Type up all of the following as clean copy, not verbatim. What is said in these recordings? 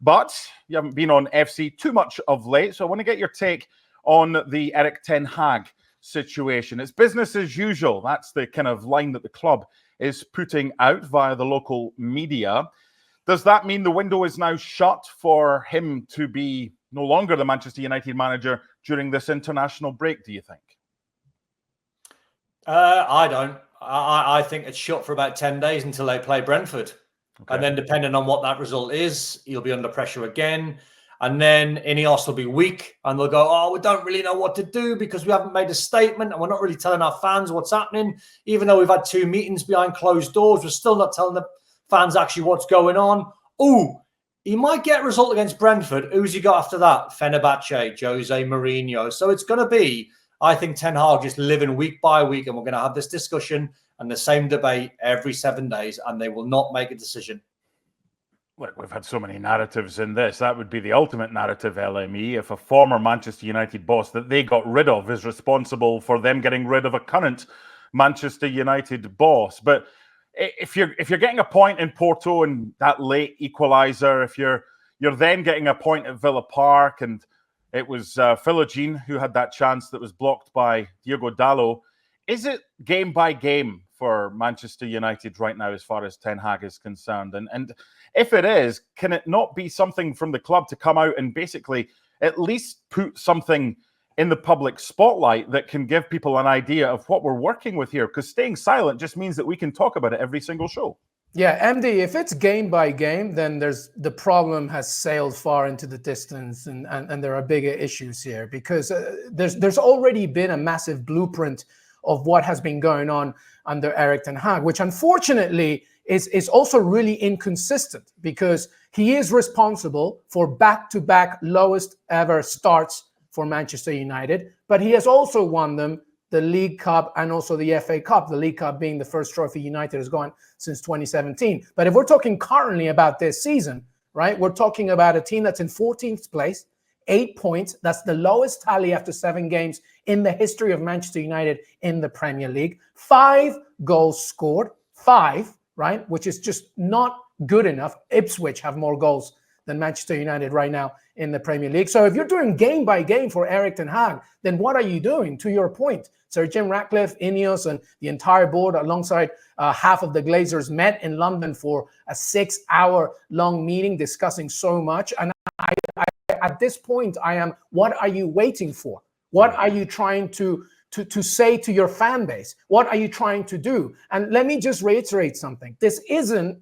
But you haven't been on FC too much of late, so I want to get your take on the Erik ten Hag situation. It's business as usual. That's the kind of line that the club is putting out via the local media. Does that mean the window is now shut for him to be no longer the Manchester United manager during this international break, do you think? I don't. I think it's shut for about 10 days until they play Brentford. Okay. And then depending on what that result is, he'll be under pressure again. And then Ineos will be weak and they'll go, oh, we don't really know what to do because we haven't made a statement and we're not really telling our fans what's happening. Even though we've had 2 meetings behind closed doors, we're still not telling the fans actually what's going on. Oh, he might get a result against Brentford. Who's he got after that? Fenerbahce, Jose Mourinho. So it's going to be, I think, Ten Hag just living week by week, and we're going to have this discussion and the same debate every 7 days, and they will not make a decision. Look, we've had so many narratives in this. That would be the ultimate narrative, LME, if a former Manchester United boss that they got rid of is responsible for them getting rid of a current Manchester United boss. But if you're getting a point in Porto and that late equaliser, if you're then getting a point at Villa Park, and it was Philogene who had that chance that was blocked by Diogo Dalot, is it game by game for Manchester United right now as far as Ten Hag is concerned? And if it is, can it not be something from the club to come out and basically at least put something in the public spotlight that can give people an idea of what we're working with here? Because staying silent just means that we can talk about it every single show. Yeah, MD, if it's game by game, then the problem has sailed far into the distance, and there are bigger issues here because there's already been a massive blueprint of what has been going on under Erik ten Hag, which unfortunately is also really inconsistent because he is responsible for back-to-back lowest ever starts for Manchester United, but he has also won them the League Cup and also the FA Cup, the League Cup being the first trophy United has gone since 2017. But if we're talking currently about this season, right, we're talking about a team that's in 14th place, 8 points. That's the lowest tally after 7 games in the history of Manchester United in the Premier League. 5 goals scored, 5, right, which is just not good enough. Ipswich have more goals than Manchester United right now in the Premier League. So if you're doing game by game for Erik ten Hag, then what are you doing? To your point, Sir Jim Ratcliffe, Ineos, and the entire board alongside half of the Glazers met in London for a 6-hour-long meeting discussing so much. And I at this point, what are you waiting for? What are you trying to say to your fan base? What are you trying to do? And let me just reiterate something. This isn't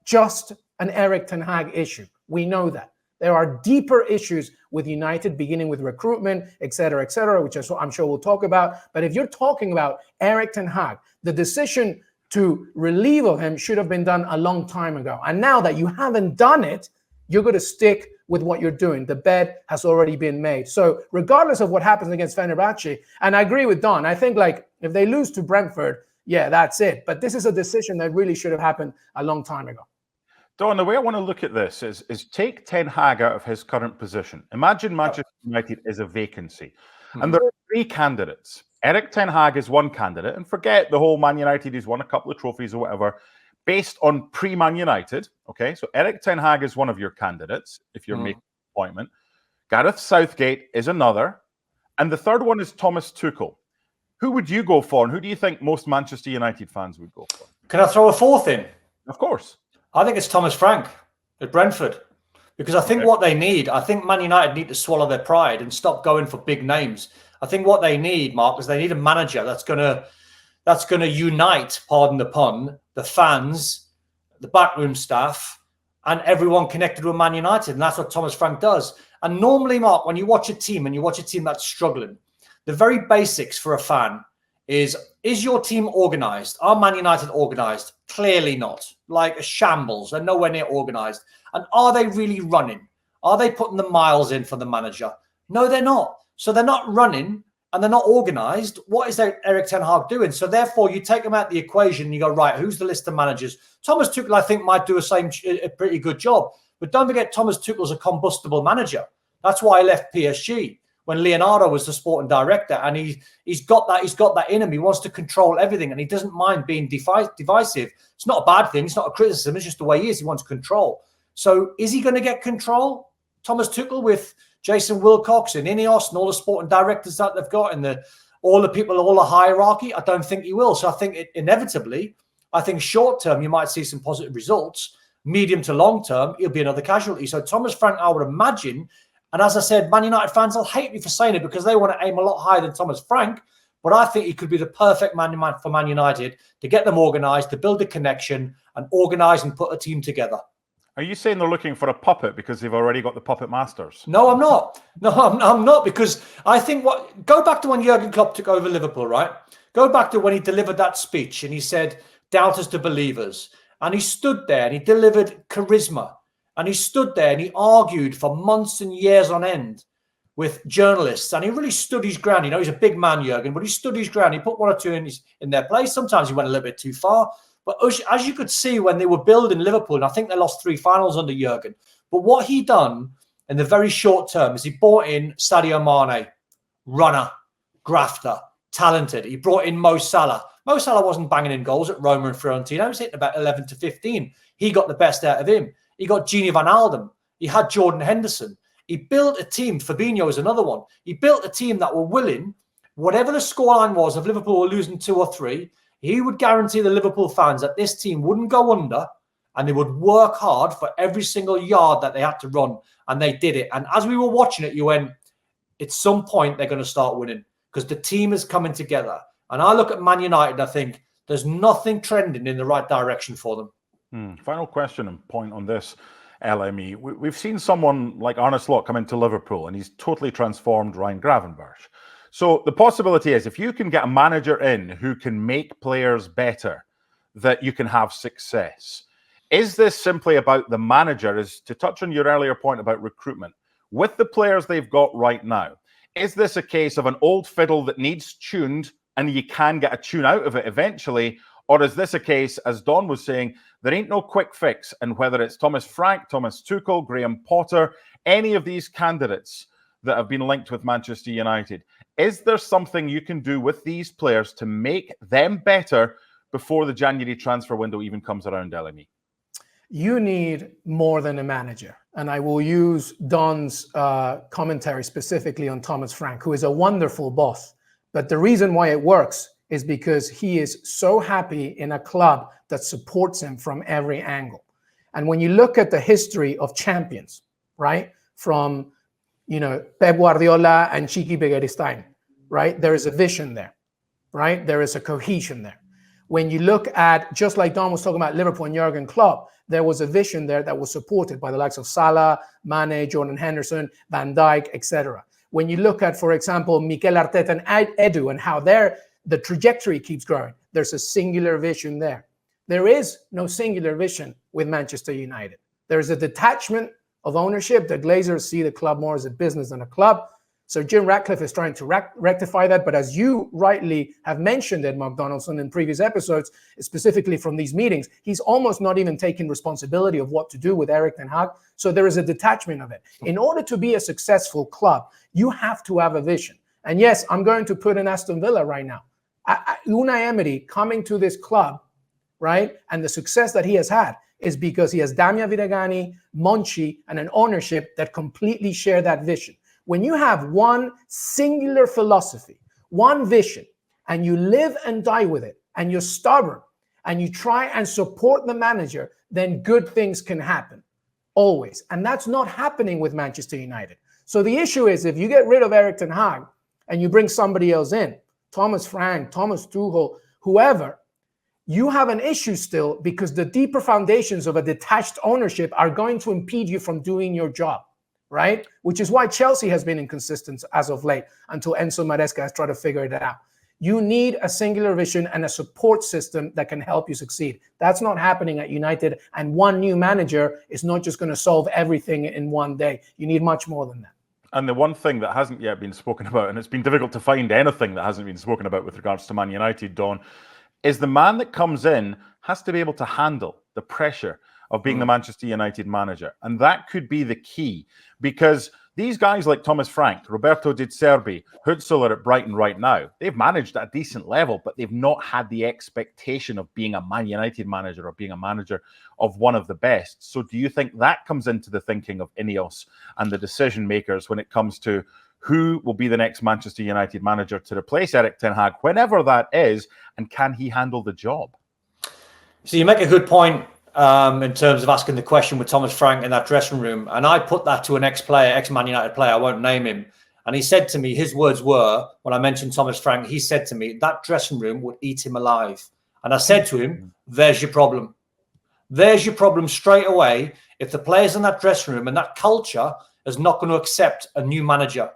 just an Erik ten Hag issue. We know that. There are deeper issues with United, beginning with recruitment, et cetera, which I'm sure we'll talk about. But if you're talking about Erik ten Hag, the decision to relieve of him should have been done a long time ago. And now that you haven't done it, you're going to stick with what you're doing. The bed has already been made. So regardless of what happens against Fenerbahce, and I agree with Don, I think like if they lose to Brentford, yeah, that's it. But this is a decision that really should have happened a long time ago. Don, the way I want to look at this is take Ten Hag out of his current position. Imagine Manchester United is a vacancy. And there are 3 candidates. Erik ten Hag is one candidate. And forget the whole Man United, he's won a couple of trophies or whatever, based on pre-Man United. Okay, so Erik ten Hag is one of your candidates if you're making an appointment. Gareth Southgate is another. And the third one is Thomas Tuchel. Who would you go for? And who do you think most Manchester United fans would go for? Can I throw a fourth in? Of course. I think it's Thomas Frank at Brentford. Because I think what they need, I think Man United need to swallow their pride and stop going for big names. I think what they need, Mark, is they need a manager that's gonna unite, pardon the pun, the fans, the backroom staff, and everyone connected with Man United. And that's what Thomas Frank does. And normally, Mark, when you watch a team and you watch a team that's struggling, the very basics for a fan is your team organised? Are Man United organised? Clearly not. Like a shambles. They're nowhere near organised. And are they really running? Are they putting the miles in for the manager? No, they're not. So they're not running and they're not organised. What is Erik ten Hag doing? So therefore, you take them out of the equation and you go, right, who's the list of managers? Thomas Tuchel, I think, might do a pretty good job. But don't forget, Thomas Tuchel's a combustible manager. That's why he left PSG when Leonardo was the sporting director, and he's got that in him. He wants to control everything, and he doesn't mind being divisive. It's not a bad thing. It's not a criticism. It's just the way he is. He wants control. So is he going to get control? Thomas Tuchel with Jason Wilcox and Ineos and all the sporting directors that they've got and all the people, all the hierarchy? I don't think he will. So I think inevitably, I think short term, you might see some positive results. Medium to long term, he'll be another casualty. So Thomas Frank, I would imagine, and as I said, Man United fans will hate me for saying it because they want to aim a lot higher than Thomas Frank. But I think he could be the perfect man for Man United to get them organised, to build a connection and organise and put a team together. Are you saying they're looking for a puppet because they've already got the puppet masters? No, I'm not. No, I'm not, because I think go back to when Jurgen Klopp took over Liverpool, right? Go back to when he delivered that speech and he said, doubters to believers. And he stood there and he delivered charisma. And he stood there and he argued for months and years on end with journalists. And he really stood his ground. You know, he's a big man, Jurgen, but he stood his ground. He put one or two in their place. Sometimes he went a little bit too far. But as you could see when they were building Liverpool, and I think they lost 3 finals under Jurgen. But what he done in the very short term is he brought in Sadio Mane, runner, grafter, talented. He brought in Mo Salah. Mo Salah wasn't banging in goals at Roma and Fiorentina. He was hitting about 11 to 15. He got the best out of him. He got Gini Van Alden. He had Jordan Henderson. He built a team. Fabinho is another one. He built a team that were willing, whatever the scoreline was, if Liverpool were losing 2 or 3, he would guarantee the Liverpool fans that this team wouldn't go under and they would work hard for every single yard that they had to run. And they did it. And as we were watching it, you went, at some point, they're going to start winning because the team is coming together. And I look at Man United, I think there's nothing trending in the right direction for them. Final question and point on this, LME. We've seen someone like Arne Slot come into Liverpool and he's totally transformed Ryan Gravenberch. So the possibility is if you can get a manager in who can make players better, that you can have success. Is this simply about the manager? Is to touch on your earlier point about recruitment, with the players they've got right now, is this a case of an old fiddle that needs tuned and you can get a tune out of it eventually? Or is this a case, as Don was saying, there ain't no quick fix, and whether it's Thomas Frank, Thomas Tuchel, Graham Potter, any of these candidates that have been linked with Manchester United, is there something you can do with these players to make them better before the January transfer window even comes around, LME? You need more than a manager. And I will use Don's commentary specifically on Thomas Frank, who is a wonderful boss. But the reason why it works is because he is so happy in a club that supports him from every angle. And when you look at the history of champions, right, from Pep Guardiola and Chiqui Begiristain, right? There is a vision there, right? There is a cohesion there. When you look at, just like Don was talking about Liverpool and Jurgen Klopp, there was a vision there that was supported by the likes of Salah, Mane, Jordan Henderson, Van Dijk, etc. When you look at, for example, Mikel Arteta and Edu and how the trajectory keeps growing, there's a singular vision there. There is no singular vision with Manchester United. There's a detachment of ownership. The Glazers see the club more as a business than a club. So Jim Ratcliffe is trying to rectify that. But as you rightly have mentioned, Ed Donaldson, in previous episodes, specifically from these meetings, he's almost not even taking responsibility of what to do with Erik ten Hag. So there is a detachment of it. In order to be a successful club, you have to have a vision. And yes, I'm going to put in Aston Villa right now. Unai Emery coming to this club, right, and the success that he has had is because he has Damia Vidagani, Monchi, and an ownership that completely share that vision. When you have one singular philosophy, one vision, and you live and die with it, and you're stubborn, and you try and support the manager, then good things can happen, always. And that's not happening with Manchester United. So the issue is, if you get rid of Erik ten Hag, and you bring somebody else in, Thomas Frank, Thomas Tuchel, whoever, you have an issue still, because the deeper foundations of a detached ownership are going to impede you from doing your job, right? Which is why Chelsea has been inconsistent as of late, until Enzo Maresca has tried to figure it out. You need a singular vision and a support system that can help you succeed. That's not happening at United, and one new manager is not just going to solve everything in one day. You need much more than that. And the one thing that hasn't yet been spoken about, and it's been difficult to find anything that hasn't been spoken about with regards to Man United, Don, is the man that comes in has to be able to handle the pressure of being the Manchester United manager. And that could be the key, because These guys like Thomas Frank, Roberto Di Serbi, Hutchison are at Brighton right now. They've managed at a decent level, but they've not had the expectation of being a Man United manager or being a manager of one of the best. So do you think that comes into the thinking of Ineos and the decision makers when it comes to who will be the next Manchester United manager to replace Erik ten Hag, whenever that is, and can he handle the job? So you make a good point in terms of asking the question with Thomas Frank in that dressing room. And I put that to an ex-player, ex-Man United player, I won't name him. And he said to me, his words were, when I mentioned Thomas Frank, he said to me, that dressing room would eat him alive. And I said to him, there's your problem. There's your problem straight away. If the players in that dressing room and that culture is not going to accept a new manager,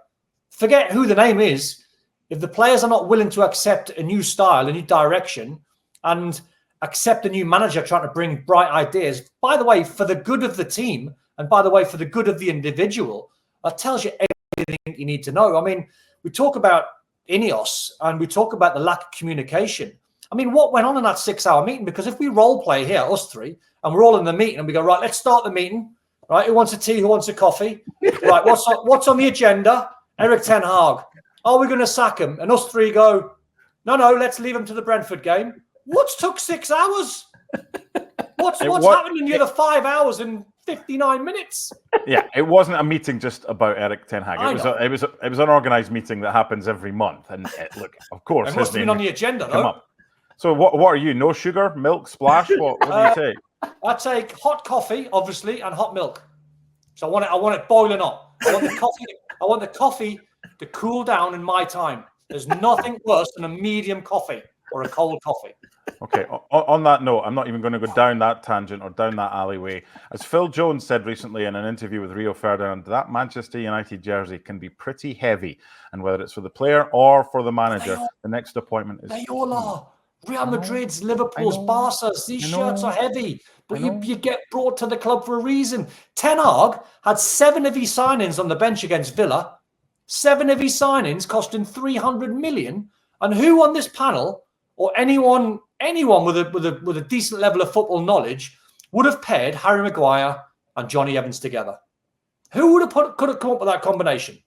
forget who the name is. If the players are not willing to accept a new style, a new direction, and accept a new manager trying to bring bright ideas, by the way, for the good of the team, and by the way, for the good of the individual, that tells you everything you need to know. I mean, we talk about Ineos and we talk about the lack of communication. I mean, what went on in that 6-hour meeting? Because if we role play here, us three, and we're all in the meeting and we go, right, let's start the meeting. Right, who wants a tea? Who wants a coffee? Right, what's on the agenda? Erik ten Hag. Are we going to sack him? And us three go, no, let's leave him to the Brentford game. What's took 6 hours? What's happened in the other 5 hours and 59 minutes? Yeah, it wasn't a meeting just about Erik ten Hag. It was an organised meeting that happens every month. And look, of course, it must have been on the agenda, though. So what are you? No sugar, milk, splash? What do you take? I take hot coffee, obviously, and hot milk. So I want it boiling hot. I want the coffee to cool down in my time. There's nothing worse than a medium coffee or a cold coffee. Okay, on that note, I'm not even going to go down that tangent or down that alleyway. As Phil Jones said recently in an interview with Rio Ferdinand, that Manchester United jersey can be pretty heavy. And whether it's for the player or for the manager, the next appointment is... They all are. Real Madrid's, Liverpool's, Barca's, these shirts are heavy. But you get brought to the club for a reason. Ten Hag had 7 of his signings on the bench against Villa. 7 of his signings costing 300 million. And who on this panel, or anyone with a decent level of football knowledge, would have paired Harry Maguire and Johnny Evans together? Who would have could have come up with that combination?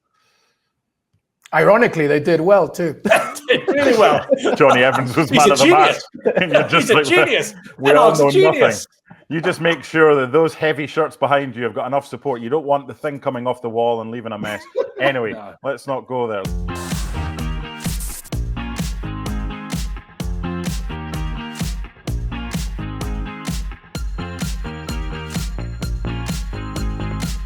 Ironically, they did well too. Did really well. Johnny Evans was man of the match. He's a genius. We all know nothing. You just make sure that those heavy shirts behind you have got enough support. You don't want the thing coming off the wall and leaving a mess. Anyway, let's not go there.